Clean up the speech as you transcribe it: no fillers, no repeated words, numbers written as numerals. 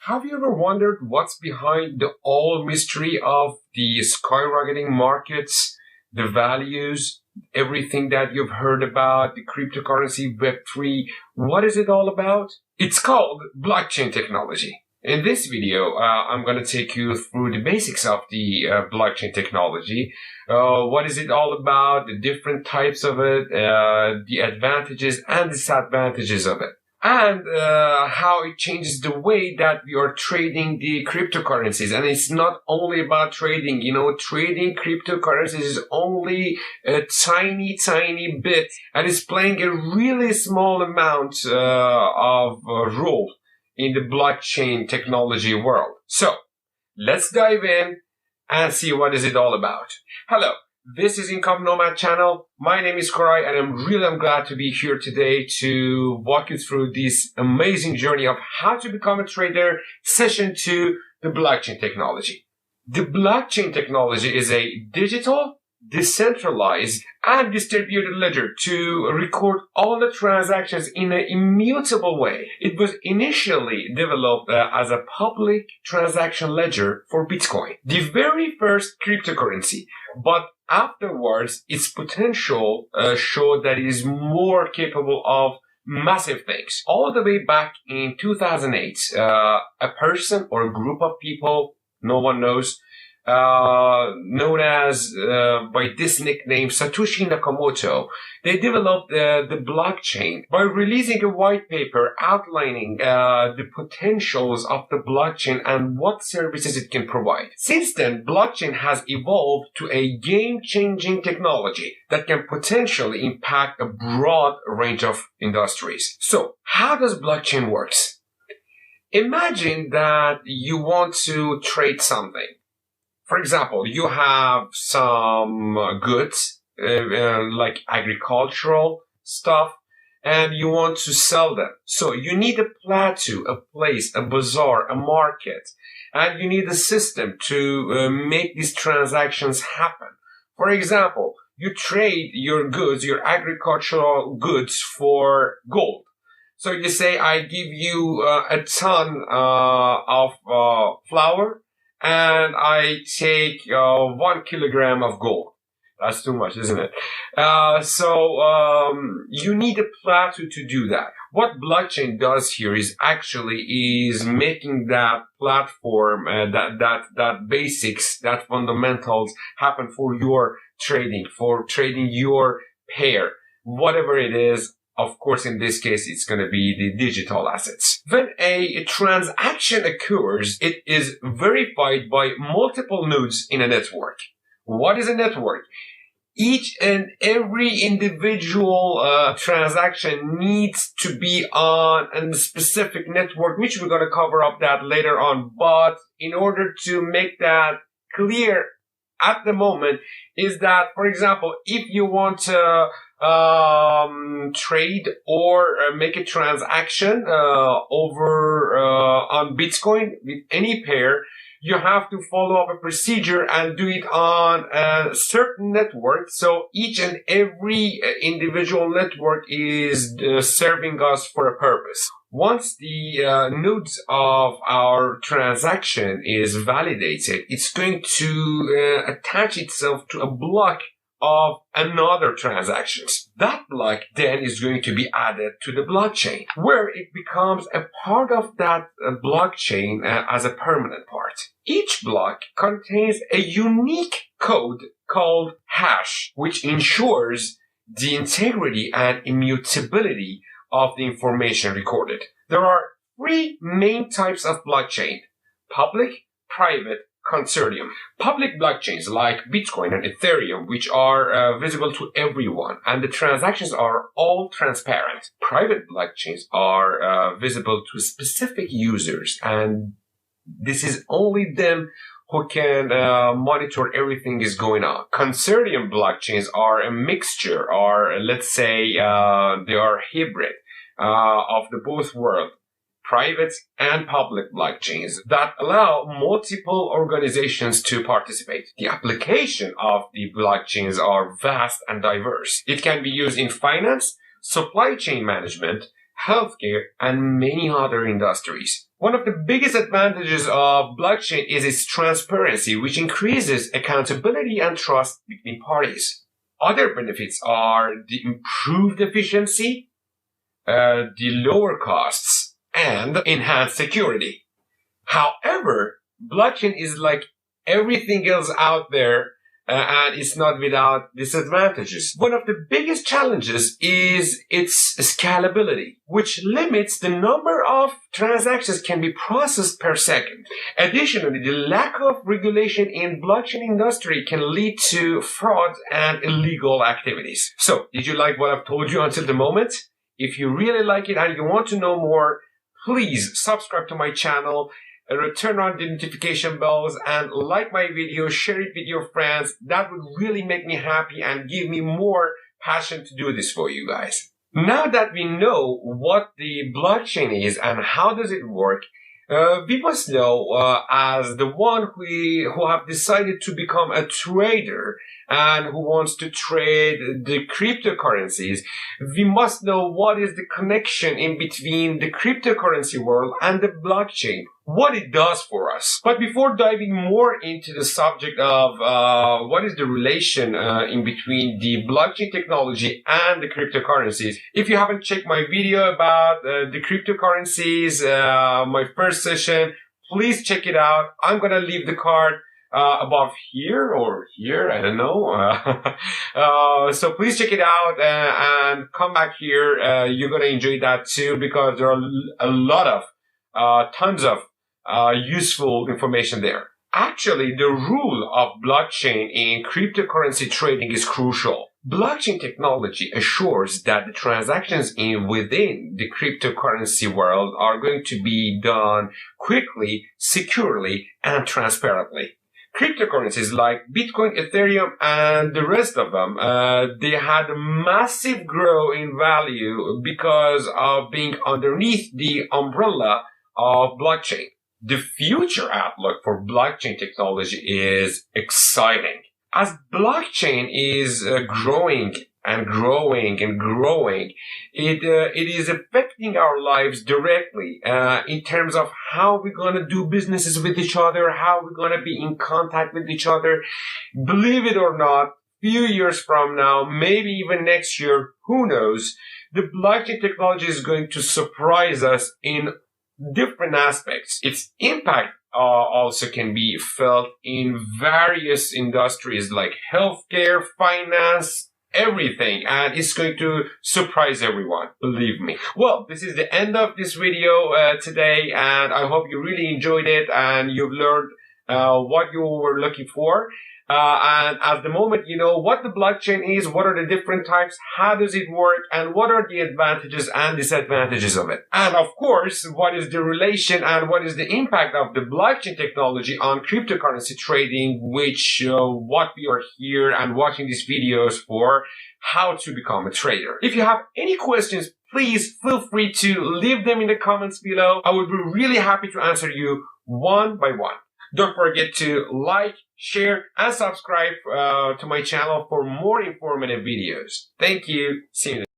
Have you ever wondered what's behind the whole mystery of the skyrocketing markets, the values, everything that you've heard about, the cryptocurrency, Web3? What is it all about? It's called blockchain technology. In this video, I'm going to take you through the basics of the blockchain technology. What is it all about, the different types of it, the advantages and disadvantages of it, and how it changes the way that we are trading the cryptocurrencies. And it's not only about trading. Trading cryptocurrencies is only a tiny bit, and it's playing a really small amount of role in the blockchain technology world. So let's dive in and see what is it all about. Hello, this is Income Nomad channel. My name is Koray, and I'm glad to be here today to walk you through this amazing journey of how to become a trader, session 2, the blockchain technology. The blockchain technology is a digital, decentralized, and distributed ledger to record all the transactions in an immutable way. It was initially developed as a public transaction ledger for Bitcoin, the very first cryptocurrency, but afterwards its potential showed that it is more capable of massive things. All the way back in 2008, a person or a group of people, no one knows, known as by this nickname Satoshi Nakamoto, they developed the blockchain by releasing a white paper outlining the potentials of the blockchain and what services it can provide. Since then, blockchain has evolved to a game-changing technology that can potentially impact a broad range of industries. So, how does blockchain work? Imagine that you want to trade something. For example, you have some goods, like agricultural stuff, and you want to sell them. So you need a plateau, a place, a bazaar, a market, and you need a system to make these transactions happen. For example, you trade your goods, your agricultural goods, for gold. So you say, I give you a ton of flour, and I take 1 kilogram of gold. That's too much, isn't it? So you need a plateau to do that. What blockchain does here is making that platform, that basics, that fundamentals happen for your trading, your pair, whatever it is. Of course, in this case, it's going to be the digital assets. When a transaction occurs, it is verified by multiple nodes in a network. What is a network? Each and every individual transaction needs to be on a specific network, which we're going to cover up that later on. But in order to make that clear at the moment, is that, for example, if you want to trade or make a transaction over on Bitcoin with any pair, you have to follow up a procedure and do it on a certain network. So each and every individual network is serving us for a purpose. Once the nodes of our transaction is validated, it's going to attach itself to a block of another transactions. That block then is going to be added to the blockchain, where it becomes a part of that blockchain as a permanent part. Each block contains a unique code called hash, which ensures the integrity and immutability of the information recorded. There are 3 main types of blockchain: public, private, consortium. Public blockchains like Bitcoin and Ethereum, which are visible to everyone, and the transactions are all transparent. Private blockchains are visible to specific users, and this is only them who can monitor everything is going on. Consortium blockchains are a mixture, or let's say they are hybrid of the both worlds. Private and public blockchains that allow multiple organizations to participate. The application of the blockchains are vast and diverse. It can be used in finance, supply chain management, healthcare, and many other industries. One of the biggest advantages of blockchain is its transparency, which increases accountability and trust between parties. Other benefits are the improved efficiency, the lower costs, and enhanced security. However, blockchain is like everything else out there, and it's not without disadvantages. One of the biggest challenges is its scalability, which limits the number of transactions can be processed per second. Additionally, the lack of regulation in blockchain industry can lead to fraud and illegal activities. So, did you like what I've told you until the moment? If you really like it and you want to know more, please subscribe to my channel, turn on the notification bells, and like my video, share it with your friends. That would really make me happy and give me more passion to do this for you guys. Now that we know what the blockchain is and how does it work, we must know, as the one who have decided to become a trader and who wants to trade the cryptocurrencies, we must know what is the connection in between the cryptocurrency world and the blockchain, what it does for us. But before diving more into the subject of what is the relation in between the blockchain technology and the cryptocurrencies, if you haven't checked my video about the cryptocurrencies, my first session, please check it out. I'm gonna leave the card above here or here, I don't know. So please check it out and come back here. You're gonna enjoy that too, because there are a lot of tons of useful information there. Actually, the rule of blockchain in cryptocurrency trading is crucial. Blockchain technology assures that the transactions within the cryptocurrency world are going to be done quickly, securely, and transparently. Cryptocurrencies like Bitcoin, Ethereum, and the rest of them, they had a massive growth in value because of being underneath the umbrella of blockchain. The future outlook for blockchain technology is exciting. As blockchain is growing and growing and growing, it is affecting our lives directly in terms of how we're going to do businesses with each other, how we're going to be in contact with each other. Believe it or not, few years from now, maybe even next year, who knows, the blockchain technology is going to surprise us in different aspects. Its impact also can be felt in various industries like healthcare, finance, everything, and it's going to surprise everyone, believe me. Well, this is the end of this video today, and I hope you really enjoyed it and you've learned what you were looking for. And at the moment, you know what the blockchain is, what are the different types, how does it work, and what are the advantages and disadvantages of it. And of course, what is the relation and what is the impact of the blockchain technology on cryptocurrency trading, which what we are here and watching these videos for, how to become a trader. If you have any questions, please feel free to leave them in the comments below. I would be really happy to answer you one by one. Don't forget to like, share, and subscribe to my channel for more informative videos. Thank you. See you next time.